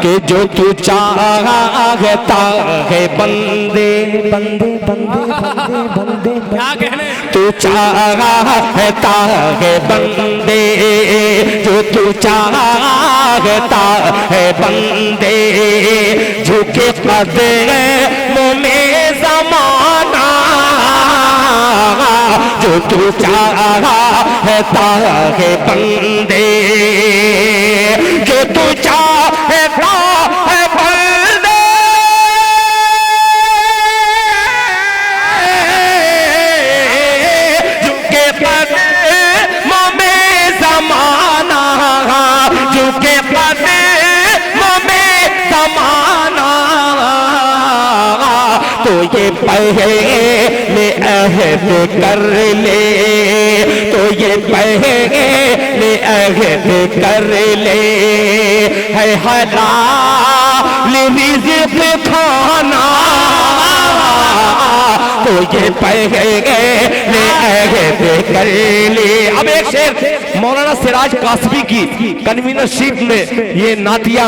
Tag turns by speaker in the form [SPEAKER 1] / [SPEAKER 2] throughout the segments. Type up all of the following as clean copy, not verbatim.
[SPEAKER 1] कि जो तू चाहता है बंदे बंदे बंदे बंदे बंदे
[SPEAKER 2] क्या कहने
[SPEAKER 1] तू चाहता है बंदे जो तू चाहता है बंदे झुके कदमों में ज़माना जो तू चाहता है बंदे जो तू चाहता है बंदे झुके कदमों में ज़माना झुके कदमों में ज़माना तो ये पहले अहद कर ले तो ये पहले अहद कर ले है हलाल रिज़्क़ खाना तो ये पहले अहद कर ले। अब एक शेर मौलाना सिराज कासबी की कन्वीनरशिप में ये नातिया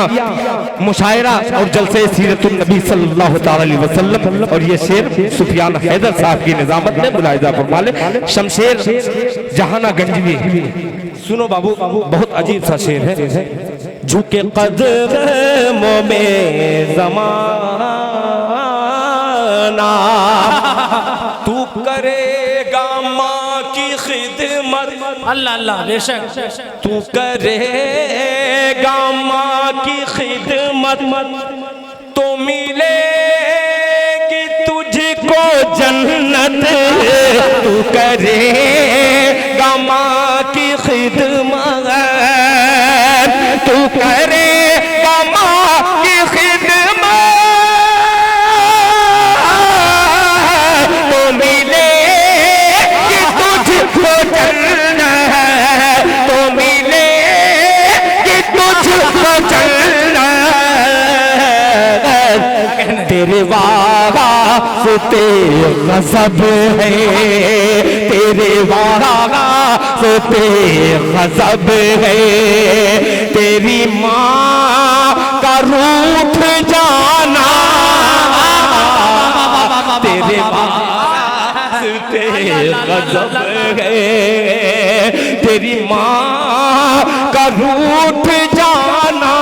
[SPEAKER 1] मुशायरा और जलसे सीरतुन नबी सल्लल्लाहु अलैहि वसल्लम और ये शेर सुफियान हैदर साहब की निजामत में मुलाहिजा फरमाले शमशेर जहाना गंजवी। सुनो बाबू बहुत अजीब सा शेर है। झुके कदमों में ज़माना तू करेगा माँ की खिदमत
[SPEAKER 2] अल्लाह अल्लाह बेशक
[SPEAKER 1] तू करेगा माँ की खिदमत तो मिलेगी तुझको जन्नत तू करेगा माँ की खिदमत तू करेगा माँ की खिदमत तो मिलेगी तुझको जन्नत तो मिलेगी तुझको जन्नत तेरे वास्ते गज़ब है तेरे वास्ते गज़ब है तेरी माँ का रूठ जाना तेरे वास्ते गज़ब है तेरी माँ का रूठ जाना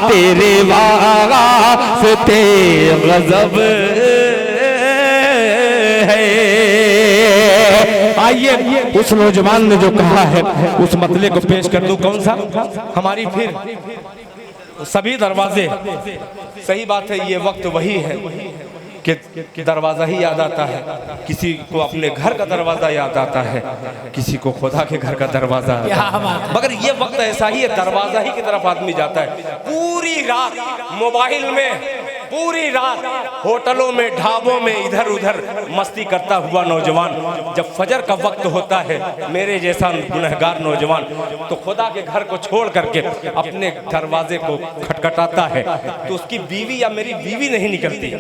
[SPEAKER 1] तेरे वास्ते गज़ब है। आइए उस नौजवान ने जो कहा है उस मतले को पेश कर दूं। कौन सा? हमारी फिर सभी दरवाजे। सही बात है, ये वक्त वही है कि दरवाज़ा ही याद आता है। किसी को अपने घर का दरवाज़ा याद आता है, किसी को खुदा के घर का दरवाज़ा आता है। मगर ये वक्त ऐसा ही है, दरवाज़ा ही की तरफ आदमी जाता है। पूरी रात मोबाइल में, पूरी रात होटलों में, ढाबों में इधर उधर मस्ती करता हुआ नौजवान जब फजर का वक्त होता है, मेरे जैसा गुनहगार नौजवान तो खुदा के घर को छोड़ करके अपने दरवाजे को खटखटाता है तो उसकी बीवी या मेरी बीवी नहीं निकलती।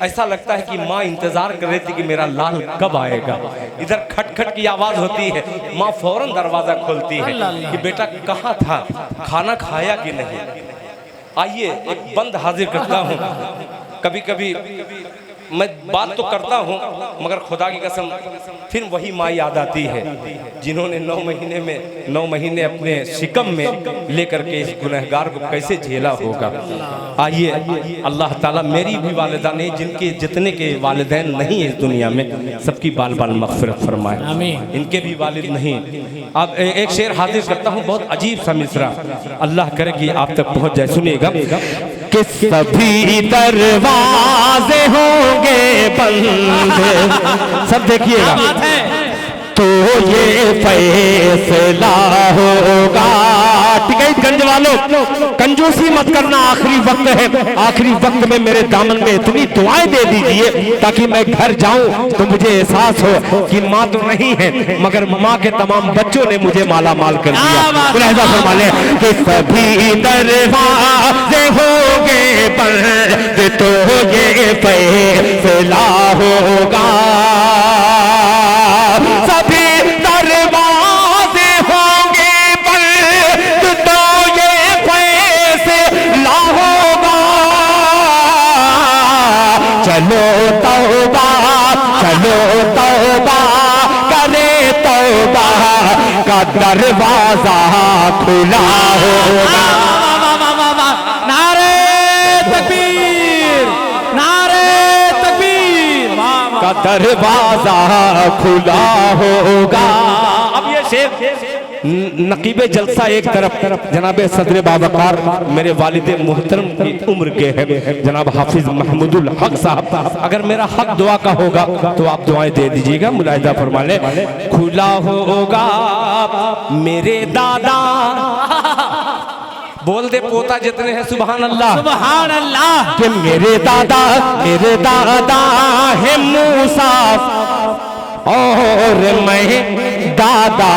[SPEAKER 1] ऐसा लगता है कि माँ इंतजार कर रही थी कि मेरा लाल कब आएगा। इधर खटखट की आवाज होती है, माँ फौरन दरवाजा खोलती है कि बेटा कहाँ था, खाना खाया कि नहीं। आइए एक बंद हाजिर करता हूँ। कभी कभी मैं बात तो करता हूँ मगर खुदा की कसम फिर वही माँ याद आती है जिन्होंने 9 महीने अपने शिकम में लेकर के इस गुनहगार को कैसे झेला होगा। आइए अल्लाह ताला मेरी भी वालिदा ने, जिनके जितने के वालिदैन नहीं है इस दुनिया में, सबकी बाल बाल मग़फ़िरत फरमाए। इनके भी वालिद नहीं। अब एक शेर हाजिर करता हूँ, बहुत अजीब सा मिसरा, अल्लाह करे कि आप तक पहुँच जाए। सुनिएगा कि सभी दरवाजे होंगे बंद, सब देखिएगा तो ये फैसला होगा। ठीक है गंज वालों, कंजूसी मत करना, आखिरी वक्त है। आखिरी वक्त में मेरे दामन में इतनी दुआएं दे दीजिए ताकि मैं घर जाऊं तो मुझे एहसास हो कि माँ तो नहीं है मगर माँ के तमाम बच्चों ने मुझे माला माल कर दिया। मुलाहिजा फरमा लें कि सभी दरवाजे होंगे बंद तो ये फैसला होगा। सभी दरवाजे होंगे बंद तो ये
[SPEAKER 2] हो तौबा करे तौबा का दरवाजा खुला होगा।
[SPEAKER 3] नारे तकबीर, नारे तकबीर,
[SPEAKER 2] का दरवाजा खुला होगा। अब ये शेर नकीबे जलसा एक तरफ, जनाब सदर बावकार मेरे वालिद मोहतरम की उम्र के हैं जनाब हाफिज महमूदुल हक साहब, अगर मेरा हक दुआ का होगा तो आप दुआएं दे दीजिएगा, मुलाहिदा फरमा ले। खुला होगा मेरे दादा, बोल दे पोता जितने हैं सुभान अल्लाह,
[SPEAKER 3] सुभान अल्लाह।
[SPEAKER 2] कि मेरे दादा है मूसा और मैं दादा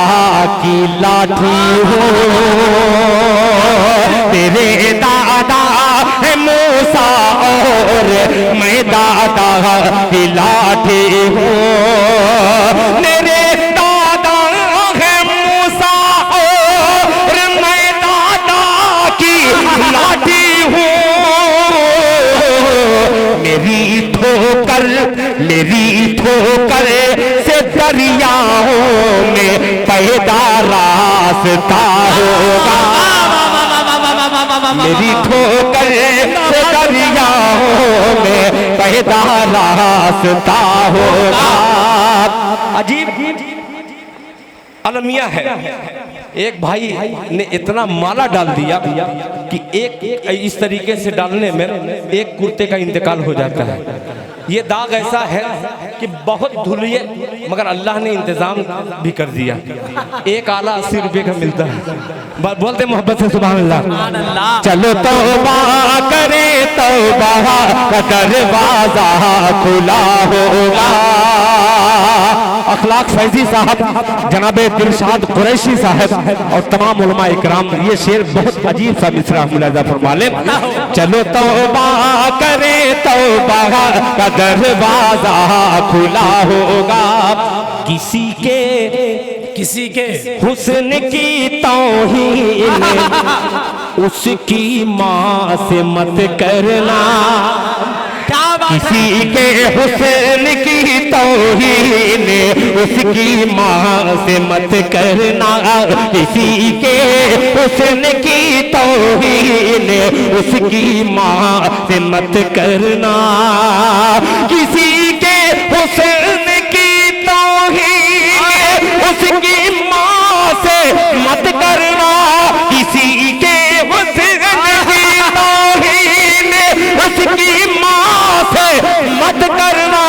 [SPEAKER 2] की लाठी हूँ। तेरे दादा है मूसा और मैं दादा की लाठी हूँ। मेरे दादा है मूसा और मैं दादा की लाठी हूँ। मेरी ठोकर से दरियाओं में पैदा रास्ता होगा। मेरी ठोकर से दरियाओं में पैदा रास्ता होगा।
[SPEAKER 1] अजीब अलमिया है। एक भाई ने इतना माला डाल दिया कि एक इस तरीके से डालने में एक कुर्ते का इंतकाल हो जाता है। ये दाग ऐसा है कि बहुत धुलिए, मगर अल्लाह ने इंतजाम भी कर दिया। एक आला 80 रुपए का मिलता है।
[SPEAKER 2] बोलते मोहब्बत से सुभान अल्लाह। चलो तौबा करे तौबा का दरवाजा खुला होगा। अखलाक फैजी साहब, जनाबे दिलशाद कुरैशी साहब और तमाम उलमा इकराम, ये शेर बहुत अजीब सा मिसरा मुलाहिजा फरमा ले। चलो तौबा करे तौबा का दरवाजा खुला होगा। किसी के हुस्न की तौहीन उसकी माँ से मत करना। किसी के हुस्न की तौहीन उसकी माँ से मत करना। किसी के हुस्न की तौहीन उसकी माँ से मत करना। किसी के हुस्न की तौहीन उसकी माँ से मत करना। किसी के हुस्न की तौहीन उसकी माँ से मत करना।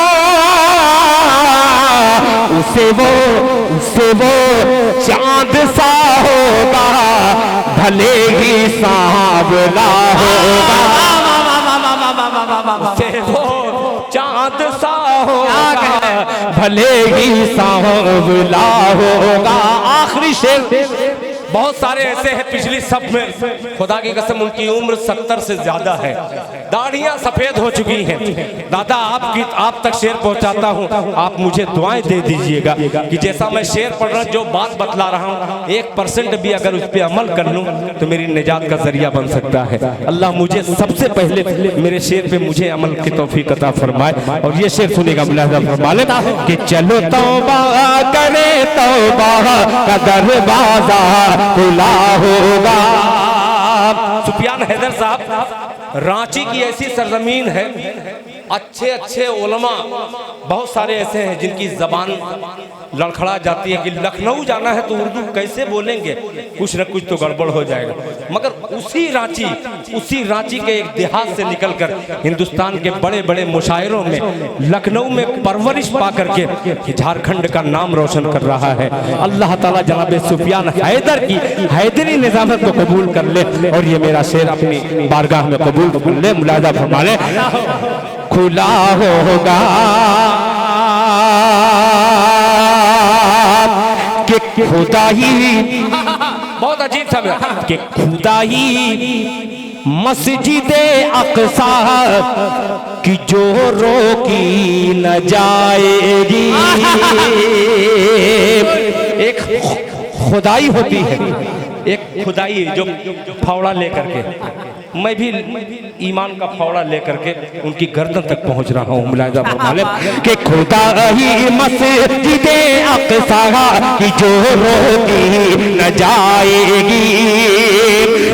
[SPEAKER 2] उसे वो चांद सा होगा भले ही सांवला होगा।
[SPEAKER 1] उसे वो चांद सा होगा
[SPEAKER 2] भले ही सांवला होगा। आखिरी शेर।
[SPEAKER 1] बहुत सारे ऐसे हैं पिछली सब में, खुदा की कसम उनकी उम्र 70 से ज्यादा है, दाढ़ियां सफेद हो चुकी हैं। दादा आप तक शेर पहुंचाता हूं, आप मुझे दुआएं दे दीजिएगा कि जैसा मैं शेर पढ़ रहा हूं, जो बात बतला रहा हूं, 1% भी अगर उस पर अमल कर लूं तो मेरी निजात का जरिया बन सकता है। अल्लाह मुझे सबसे पहले मेरे शेर पे मुझे अमल की तौफीक अता फरमाए। और ये शेर सुनेगा मुलाहिजा फरमा लेता कि चलो तौबा करे तौबा का दरवाजा खुला होगा। सुफियान हैदर साहब, रांची की ऐसी सरजमीन है, अच्छे अच्छे उलमा बहुत सारे ऐसे हैं जिनकी जबान लड़खड़ा जाती है कि लखनऊ जाना है तो उर्दू कैसे बोलेंगे, कुछ न कुछ तो गड़बड़ हो जाएगा। मगर उसी रांची के एक देहात से निकलकर हिंदुस्तान के बड़े बड़े मुशायरों में लखनऊ में परवरिश पा करके झारखंड का नाम रोशन कर रहा है। अल्लाह ताला जनाब सुफियान हैदर की हैदरी निजामत को कबूल कर ले और ये मेरा शेर अपनी बारगाह में कबूल कर ले। मुलाहिजा फरमा ले। खुला होगा कि खुदाई, बहुत अजीब था
[SPEAKER 2] कि खुदाई मस्जिदे अक़सा की जो रोकी न जाएगी। एक खुदाई होती है,
[SPEAKER 1] एक खुदाई जो फावड़ा लेकर के
[SPEAKER 2] मैं भी ईमान का फावड़ा लेकर के उनकी गर्दन तक पहुंच रहा हूँ। मुलाहिजा फरमाले कि खुदा ही मस्जिद अक़सा की जो रोकी न जाएगी,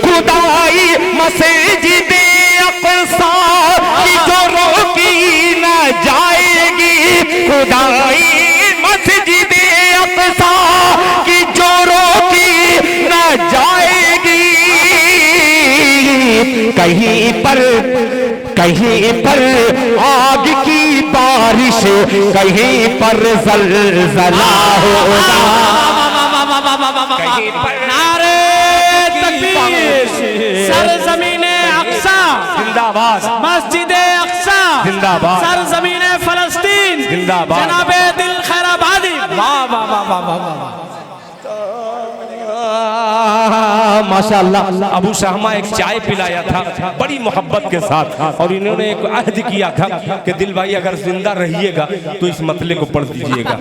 [SPEAKER 2] खुदाई मस्जिद अक़सा की जो रोकी न जाएगी, खुदाई मस्जिद अक़सा की जो रोकी न जाएगी। कहीं पर आग की बारिश, कहीं पर ज़लज़ला होगा, कहीं पर
[SPEAKER 3] नारे तकबीर, सरज़मीने अक़सा
[SPEAKER 2] जिंदाबाद,
[SPEAKER 3] मस्जिदे अक़सा
[SPEAKER 2] जिंदाबाद,
[SPEAKER 3] सरज़मीने फ़लस्तीन
[SPEAKER 2] जिंदाबाद,
[SPEAKER 3] जनाबे दिल खैराबादी। वाह वाह वाह वाह वाह वाह।
[SPEAKER 2] माशाअल्लाह। अबू शहमा एक चाय पिलाया था बड़ी मोहब्बत के साथ, और इन्होंने एक अहद किया था कि दिल भाई अगर जिंदा रहिएगा तो इस मतले को पढ़ दीजिएगा,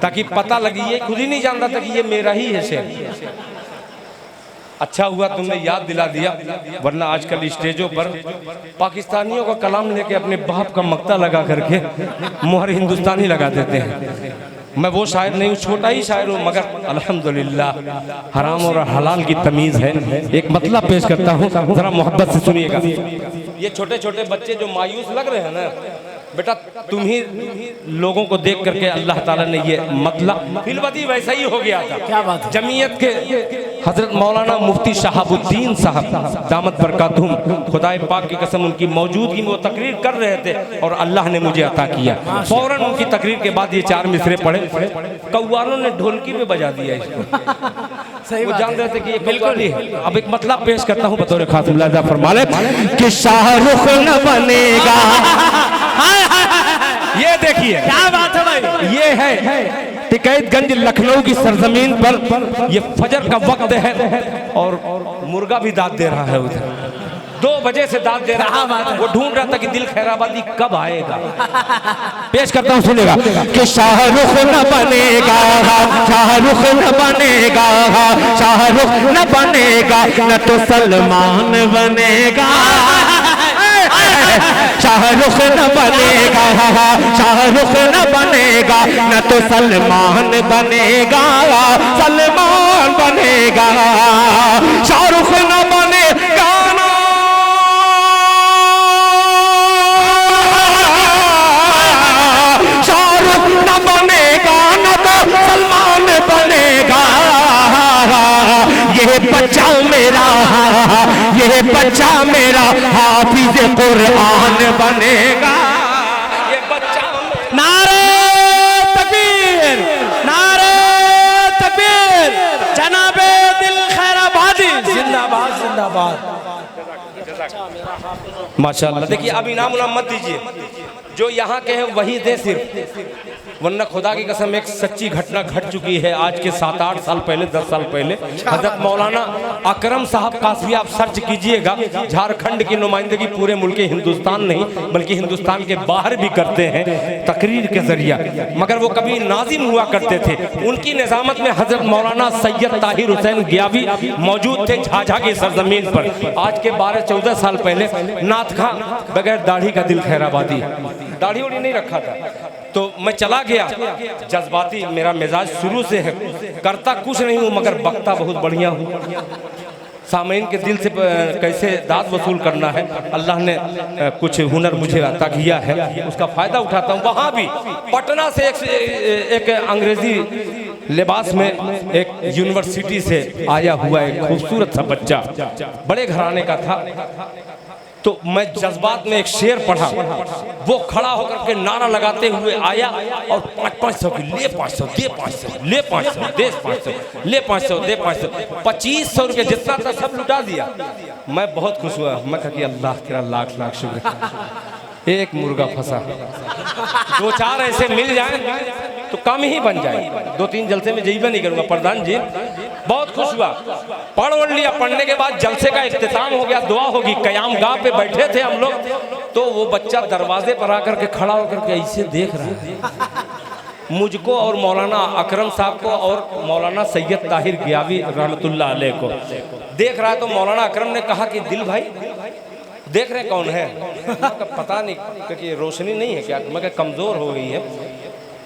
[SPEAKER 2] ताकि पता लगे। ये खुद ही नहीं जानता था कि ये मेरा ही है शेर। अच्छा हुआ तुमने याद दिला दिया, वरना आजकल स्टेजों पर पाकिस्तानियों का कलाम लेके अपने बाप का मक्ता लगा करके मोहर हिंदुस्तानी लगा देते हैं। मैं वो शायर नहीं हूँ, छोटा ही शायर हूँ, मगर अल्हम्दुलिल्लाह हराम और हलाल की तमीज़ है। एक मतला पेश करता हूँ, जरा मोहब्बत से सुनिएगा। ये छोटे छोटे बच्चे जो मायूस लग रहे हैं ना, बेटा तुम ही लोगों को देख करके अल्लाह ताला ने ये मतला, फिलवती वैसा ही हो गया था।
[SPEAKER 3] क्या बात है।
[SPEAKER 2] जमीयत के हजरत मौलाना मुफ्ती शहाबुद्दीन साहब दामत बरकातुहुम, खुदाए पाक की कसम, उनकी मौजूदगी में वो तकरीर कर रहे थे और अल्लाह ने मुझे अता किया। फौरन उनकी तकरीर के बाद ये 4 मिसरे पढ़े, कव्वालों ने ढोलकी पे बजा दिया इसको। वो जान रहे थे कि ये कव्वाली है। अब एक मतलब पेश करता हूँ बतौर खास, मुलाहिजा फरमाले कि शाहरुख न बनेगा। ये देखिए
[SPEAKER 3] क्या बात है भाई।
[SPEAKER 2] ये है टिकैतगंज लखनऊ की सरजमीन पर ये फजर का वक्त है और मुर्गा भी दाद दे रहा है उधर। 2 बजे से दाद दे रहा है, वो ढूंढ रहा था कि दिल खैराबादी कब आएगा। पेश करता हूँ सुनेगा कि शाहरुख न बनेगा, शाहरुख न बनेगा, शाहरुख न बनेगा, न तो सलमान बनेगा। शाहरुख न बनेगा, शाहरुख न बनेगा, न तो सलमान बनेगा, सलमान बनेगा। शाहरुख न बनेगा ना, शाहरुख न बनेगा, न तो सलमान बनेगा। ये बच्चा मेरा, ये बच्चा मेरा हाफिज कुरान बनेगा। ये बच्चा
[SPEAKER 3] नारे तकबीर, नारे तकबीर, जनाबे दिल खैराबादी जिंदाबाद जिंदाबाद।
[SPEAKER 2] माशाअल्लाह। देखिए अब इनाम उनाम मत दीजिए, जो यहाँ के हैं वही दे सिर्फ, वरना खुदा की कसम एक सच्ची घटना घट चुकी है आज के 7-8 साल पहले, 10 साल पहले। हजरत मौलाना अकरम साहब कासवी, आप सर्च कीजिएगा, झारखंड की नुमाइंदगी पूरे मुल्क हिंदुस्तान नहीं बल्कि हिंदुस्तान के बाहर भी करते हैं तकरीर के जरिया, मगर वो कभी नाजिम हुआ करते थे। उनकी निजामत में हजरत मौलाना सैयद ताहिर हुसैन गियावी मौजूद थे झाझा की सरजमीन पर। आज के 12-14 साल पहले नाथ खां बगैर दाढ़ी का दिल खैराबादी, दाढ़ी उड़ी नहीं रखा था, तो मैं चला गया। जज्बाती मेरा मिजाज शुरू से है, करता कुछ नहीं हूँ मगर बकता बहुत बढ़िया हूँ। सामीन के दिल से कैसे दाद वसूल करना है, अल्लाह ने कुछ हुनर मुझे अता किया है, उसका फ़ायदा उठाता हूँ। वहाँ भी पटना से एक अंग्रेज़ी लिबास में एक यूनिवर्सिटी से आया हुआ एक खूबसूरत सा बच्चा, बड़े घराने का था, तो मैं जज्बात में एक शेर पढ़ा। वो खड़ा होकर के नारा लगाते हुए आया और 500 की ले 500 दे 500 ले 500 दे 500 ले 500 दे 500 2500 रुपये जितना था सब लुटा दिया। मैं बहुत खुश हुआ, मैं कहा कि अल्लाह तेरा लाख लाख शुक्र। एक मुर्गा फंसा, 2-4 ऐसे मिल जाए तो कम ही बन जाए। 2-3 जलसे में जईबा नहीं करूँगा प्रधान जी। बहुत खुश हुआ, पढ़ ओढ़ लिया। पढ़ने के बाद जलसे का इख्तिताम हो गया, दुआ होगी। कयाम गाह पे बैठे थे हम लोग, तो वो बच्चा दरवाजे पर आकर के खड़ा होकर के ऐसे देख रहा है मुझको और मौलाना अकरम साहब को और मौलाना सैयद ताहिर गियावी रहमतुल्लाह अलैह को।
[SPEAKER 1] देख रहा है तो मौलाना अकरम ने कहा कि दिल भाई देख रहे कौन है? पता नहीं, क्योंकि रोशनी नहीं है क्या? मैं कमज़ोर हो गई है।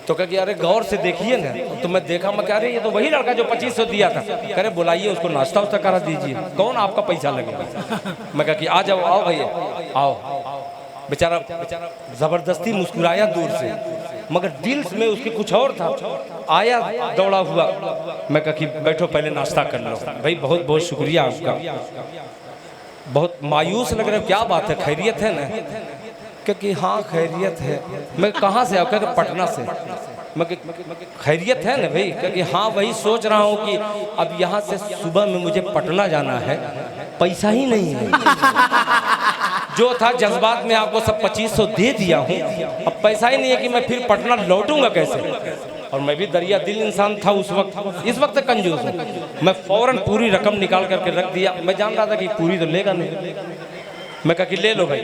[SPEAKER 1] तो कह कि अरे गौर से देखिए ना। तो मैं देखा, मैं कह रही ये तो वही लड़का जो 2500 दिया था। कह रहे बुलाइए उसको, नाश्ता उस्ता करा दीजिए। कौन आपका पैसा लगेगा? मैं कहा कि आ जाओ, आओ भैया आओ। बेचारा जबरदस्ती मुस्कुराया दूर से, मगर दिल में उसके कुछ और था। आया दौड़ा हुआ। मैं कहा कि बैठो पहले नाश्ता कर लो। भाई बहुत बहुत शुक्रिया आपका। बहुत मायूस लग रहा है, क्या बात है, खैरियत है ना? क्योंकि हाँ खैरियत है। मैं कहाँ से? कहते पटना से। मैं खैरियत है ना भाई? क्योंकि हाँ वही सोच रहा हूँ कि अब यहाँ से सुबह में मुझे पटना जाना है, पैसा ही नहीं है। जो था जज्बात में आपको सब 2500 दे दिया हूँ, अब पैसा ही नहीं है कि मैं फिर पटना लौटूंगा कैसे? और मैं भी दरिया दिल इंसान था उस वक्त, इस वक्त कंजूस हूँ। मैं फौरन पूरी रकम निकाल करके रख दिया। मैं जान रहा था कि पूरी तो लेगा नहीं। मैं कहा कि ले लो भाई।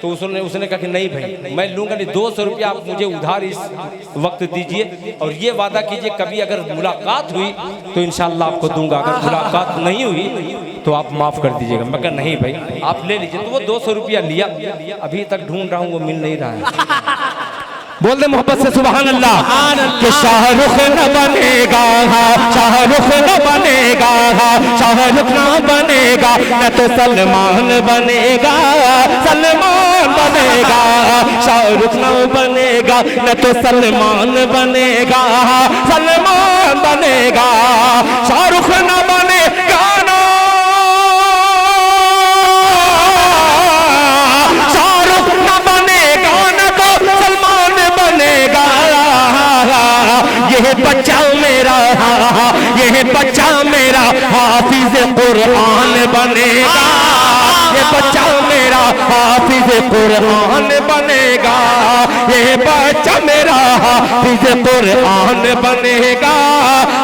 [SPEAKER 1] तो उसने कहा कि नहीं भाई मैं लूँगा नहीं, 200 रुपया आप मुझे उधार इस वक्त दीजिए और ये वादा कीजिए कभी अगर मुलाकात हुई तो इंशाल्लाह आपको दूंगा, अगर मुलाकात नहीं हुई तो आप माफ़ कर दीजिएगा। मैं कहा नहीं भाई आप ले लीजिए। तो वो 200 रुपया लिया। अभी तक ढूंढ रहा हूँ, वो मिल नहीं रहा है।
[SPEAKER 2] बोल दे मोहब्बत से सुभान अल्लाह। कि शाहरुख न बनेगा, शाहरुख न बनेगा, शाहरुख न बनेगा, न तो सलमान बनेगा, सलमान बनेगा। शाहरुख न बनेगा, न तो सलमान बनेगा, सलमान बनेगा। शाहरुख न बनेगा ना, शाहरुख न बनेगा न तो सलमान बनेगा। यह बच्चा मेरा, यह बच्चा मेरा हाफिज कुरान बनेगा। ये बच्चा मेरा हाफिज कुरान बनेगा। ये बच्चा मेरा हाफिज कुरान बनेगा,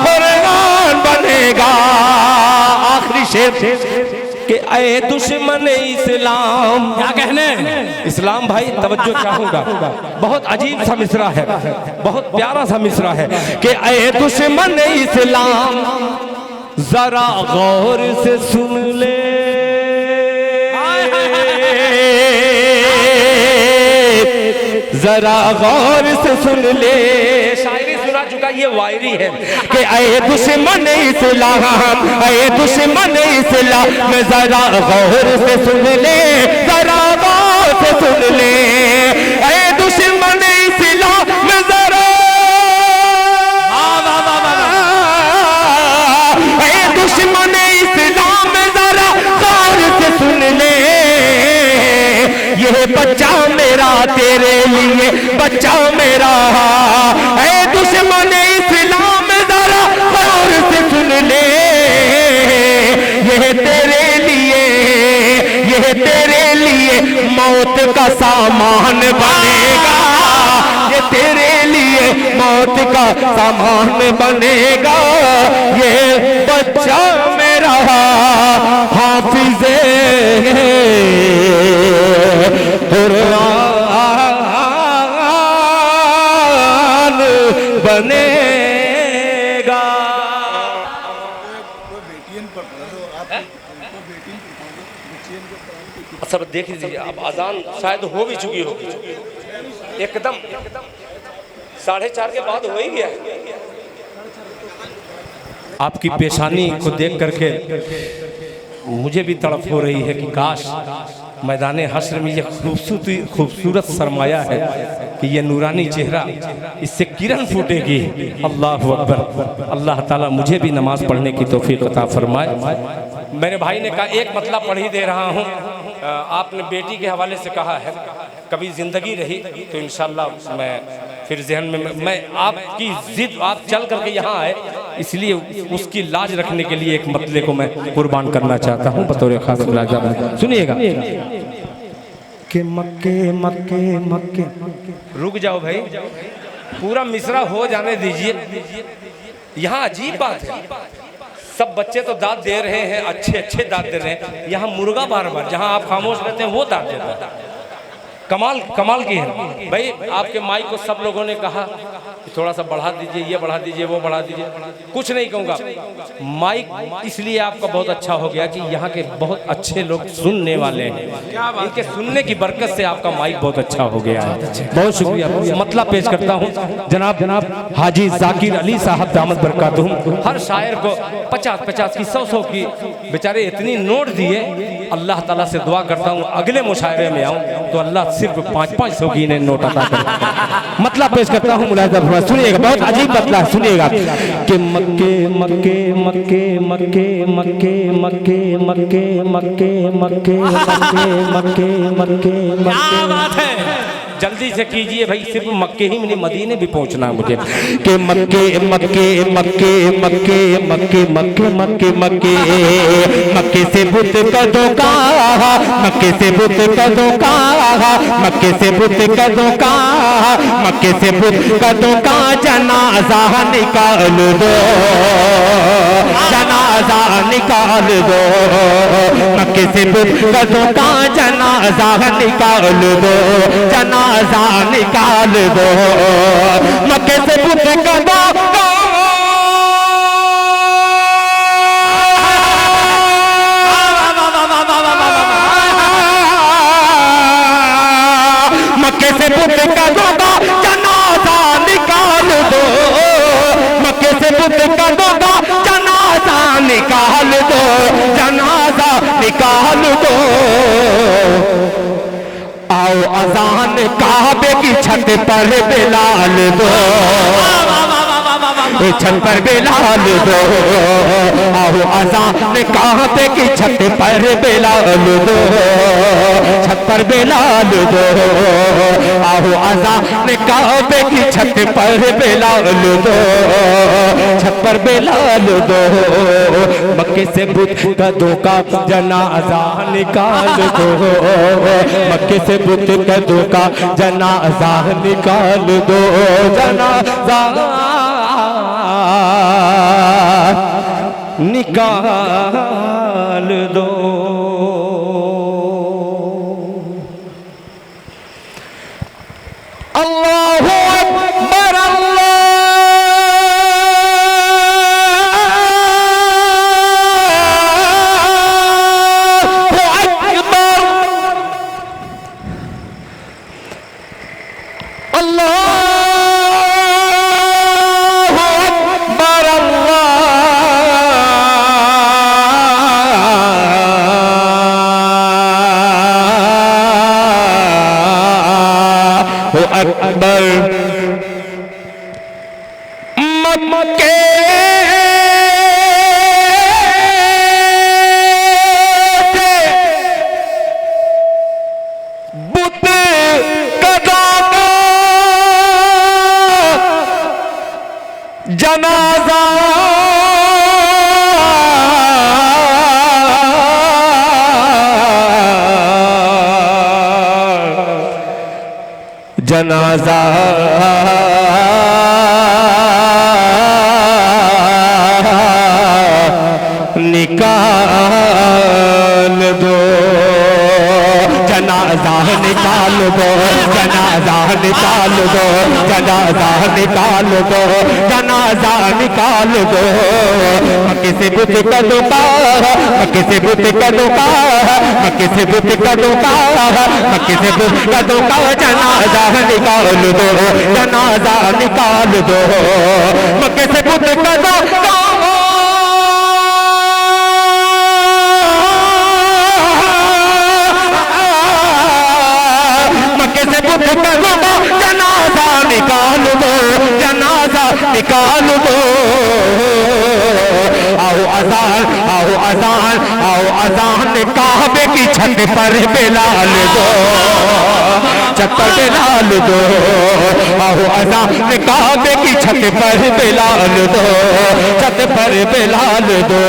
[SPEAKER 2] कुरान बनेगा। आखिरी शेर कि ऐ दुश्मन इस्लाम,
[SPEAKER 3] क्या कहने?
[SPEAKER 2] इस्लाम भाई तवज्जो चाहूंगा, बहुत अजीब सा मिसरा है, बहुत प्यारा सा मिसरा है कि ऐ दुश्मन इस्लाम जरा गौर से सुन ले, जरा गौर से सुन ले। शायरी सुना चुका, ये वायरी है कि ऐ दुश्मन इस्लाम, ऐ दुश्मन इस्लाम जरा गौर से सुन ले, जरा गौर से सुन ले। ऐ दुश्मन इस्लाम जरा, ऐ दुश्मन इस्लाम जरा गौर से सुन ले। यह बच्चा मेरा तेरे लिए, बच्चा मेरा। ऐ दुश्मन इस्लाम जरा गौर से सुन ले। यह तेरे लिए, यह तेरे लिए मौत का सामान बनेगा। ये तेरे लिए मौत का सामान बनेगा। ये बच्चा मेरा हाफिज़े कुरान बनेगा।
[SPEAKER 1] सब देख लीजिए, अब अजान शायद हो भी चुकी होगी, एकदम 4:30 के बाद हो ही गया।
[SPEAKER 2] आपकी पेशानी को देख करके मुझे भी तड़प हो रही है कि काश मैदान हश्र में ये खूबसूरत सरमाया है कि ये नूरानी चेहरा, इससे किरण फूटेगी। अल्लाह अकबर। अल्लाह ताला मुझे भी नमाज पढ़ने की तौफीक अता फरमाए।
[SPEAKER 1] मेरे भाई ने कहा एक मतलब पढ़ ही दे रहा हूँ। आपने बेटी के हवाले से कहा है, कभी ज़िंदगी रही तो इंशाल्लाह मैं फिर जहन में, मैं आपकी जिद, आप चल करके यहाँ आए इसलिए उसकी लाज रखने के लिए एक मतले को मैं कुर्बान करना चाहता हूँ बतौर खास राजा। सुनिएगा कि मक्के मक्के मक्के, रुक जाओ भाई, पूरा मिसरा हो जाने दीजिए। यहाँ अजीब बात है, सब बच्चे तो दाद दे रहे हैं, अच्छे अच्छे दाद दे रहे हैं। यहाँ मुर्गा बार बार, जहाँ आप खामोश रहते हैं वो दाद देता है। कमाल कमाल की है भाई। आपके माइक को सब लोगों ने कहा कि थोड़ा सा बढ़ा दीजिए, ये बढ़ा दीजिए, वो बढ़ा दीजिए। कुछ नहीं कहूँगा, माइक इसलिए आपका बहुत अच्छा हो गया कि यहाँ के बहुत अच्छे लोग सुनने वाले हैं। इनके सुनने की बरकत से आपका माइक बहुत अच्छा हो गया है। बहुत शुक्रिया। मतलब पेश करता हूँ जनाब हाजी जाकिर अली साहब दामद बरकातुहुम। हर शायर को 50-50 की 100-100 की बेचारे इतनी नोट दिए। अल्लाह ताला से दुआ करता हूँ अगले मुशायरे में आऊँ तो अल्लाह सिर्फ 500-500 की इन्हें नोट अता करे। मतलब पेश करता हूँ, मुलाहिजा फरमाइए, सुनिएगा, बहुत अजीब मतलब सुनिएगा कि मक्के मक्के मक्के मक्के मक्के मक्के मक्के मक्के मक्के मक्के मक्के
[SPEAKER 3] क्या बात है।
[SPEAKER 1] जल्दी से कीजिए भाई, सिर्फ मक्के ही नहीं मदीने भी पहुंचना है मुझे।
[SPEAKER 2] के मक्के मक्के मक्के मक्के मक्के मक्के मक्के मक्के मक्के से बुत कदों का, मक्के से बुत कदों का, मक्के से बुत कदों का, मक्के से बुत कदों का जनाजा निकाल दो, जनाजा निकाल दो, मक्के से बुत कदों का जनाजा निकाल दो, जनाजा निकाल दो, मक्के से बुत कदों का, मक्के से बुत कदों का जनाजा निकाल दो, मक्के से बुत कदों का जनाजा निकाल दो, जनाजा निकाल दो। आओ अजान काबे की छत पर बिलाल दो, छत पर बिलाल दो, आओ अजान काबे की छत पर बिलाल दो, छत पर बिलाल दो, आओ अजान काबे की छत पर बिलाल दो, छत पर बिलाल दो, मक्के से बुत कदों का जनाजा निकाल दो, मक्के से बुत कदों का जनाजा निकाल दो, जनाजा निकाल दो। अल्लाहु अकबर, अकबर मक्के बुत कदों का जनाजा जनाजा निकाल दो, जनाजा निकाल दो, जनाजा निकाल दो, जनाजा निकाल दो, जनाजा निकाल दो, मक्के से बुत कदों का, मक्के से बुत कदों का, मक्के से बुत कदों का, मक्के से बुत कदों का जनाजा निकाल दो, जनाजा निकाल दो, मक्के से बुत कदों का, मक्के से बुत कदों का जनाजा निकाल दो, जनाजा निकाल दो। आओ अजान, आओ अजान, आओ अजान काबे की छत पर बिलाल दो, छत पर बिलाल दो, आओ अजान काबे की छत पर बिलाल दो, छत पर बिलाल दो।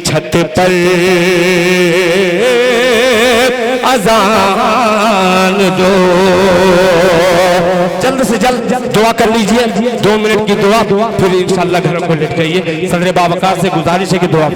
[SPEAKER 2] छत पर अजान दो। जल्द से जल्द दुआ कर लीजिए, 2 मिनट की दुआ, फिर इंशाअल्लाह घर को लेट जाइए। सदर बावकार से गुजारिश है कि दुआ